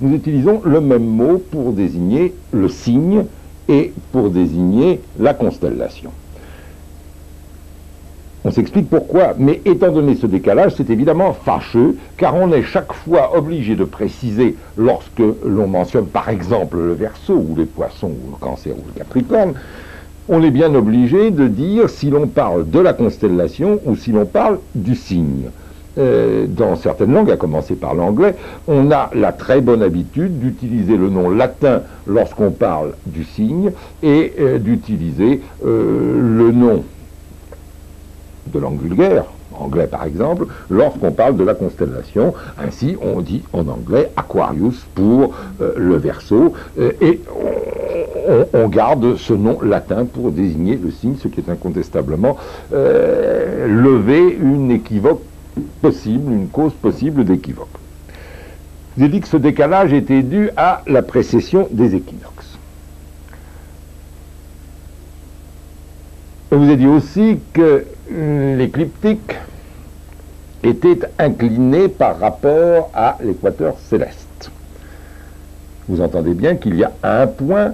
nous utilisons le même mot pour désigner le signe et pour désigner la constellation. On s'explique pourquoi, mais étant donné ce décalage, c'est évidemment fâcheux, car on est chaque fois obligé de préciser, lorsque l'on mentionne par exemple le Verseau, ou les Poissons, ou le Cancer, ou le Capricorne, on est bien obligé de dire si l'on parle de la constellation ou si l'on parle du signe. Dans certaines langues, à commencer par l'anglais, on a la très bonne habitude d'utiliser le nom latin lorsqu'on parle du signe et d'utiliser le nom de langue vulgaire, anglais par exemple, lorsqu'on parle de la constellation. Ainsi, on dit en anglais Aquarius pour le Verseau, et on garde ce nom latin pour désigner le signe, ce qui est incontestablement lever une équivoque possible, une cause possible d'équivoque. Je vous ai dit que ce décalage était dû à la précession des équinoxes. Je vous ai dit aussi que l'écliptique était incliné par rapport à l'équateur céleste. Vous entendez bien qu'il y a un point,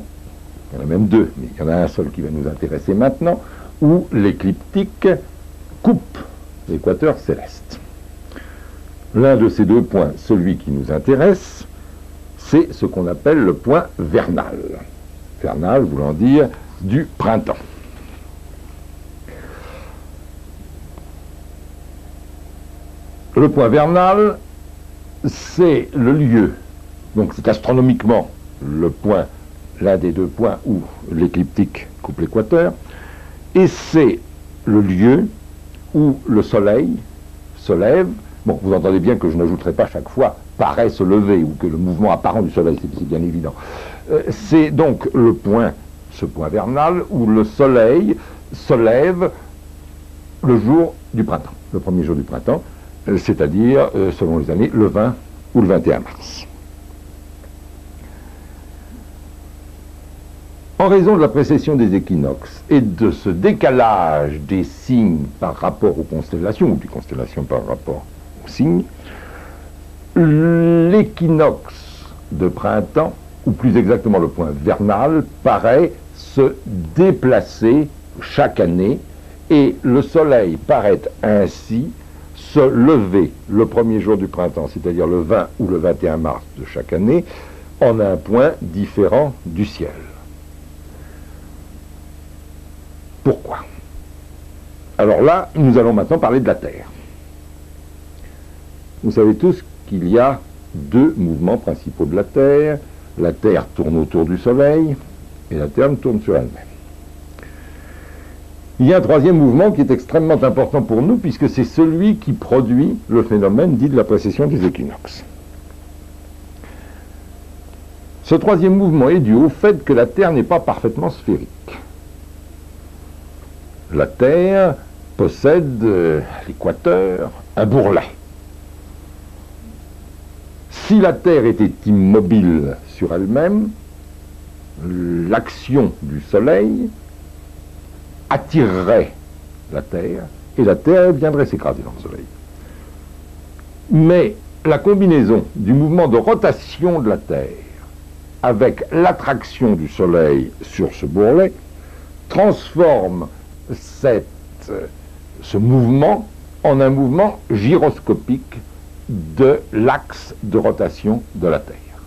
il y en a même deux, mais il y en a un seul qui va nous intéresser maintenant, où l'écliptique coupe l'équateur céleste. L'un de ces deux points, celui qui nous intéresse, c'est ce qu'on appelle le point vernal. Vernal voulant dire du printemps. Le point vernal, c'est le lieu, donc c'est astronomiquement le point, l'un des deux points où l'écliptique coupe l'équateur, et c'est le lieu où le soleil se lève. Bon, vous entendez bien que je n'ajouterai pas chaque fois paraît se lever, ou que le mouvement apparent du soleil, c'est bien évident. C'est donc le point, ce point vernal, où le soleil se lève le jour du printemps, le premier jour du printemps, c'est-à-dire, selon les années, le 20 ou le 21 mars. En raison de la précession des équinoxes et de ce décalage des signes par rapport aux constellations, ou des constellations par rapport aux signes, l'équinoxe de printemps, ou plus exactement le point vernal, paraît se déplacer chaque année, et le soleil paraît ainsi se lever le premier jour du printemps, c'est-à-dire le 20 ou le 21 mars de chaque année, en un point différent du ciel. Pourquoi? Alors là, nous allons maintenant parler de la Terre. Vous savez tous qu'il y a deux mouvements principaux de la Terre. La Terre tourne autour du Soleil et la Terre tourne sur elle-même. Il y a un troisième mouvement qui est extrêmement important pour nous, puisque c'est celui qui produit le phénomène dit de la précession des équinoxes. Ce troisième mouvement est dû au fait que la Terre n'est pas parfaitement sphérique. La Terre possède à l'équateur un bourrelet. Si la Terre était immobile sur elle-même, l'action du Soleil attirerait la Terre, et la Terre viendrait s'écraser dans le Soleil. Mais la combinaison du mouvement de rotation de la Terre avec l'attraction du Soleil sur ce bourrelet transforme ce mouvement en un mouvement gyroscopique de l'axe de rotation de la Terre.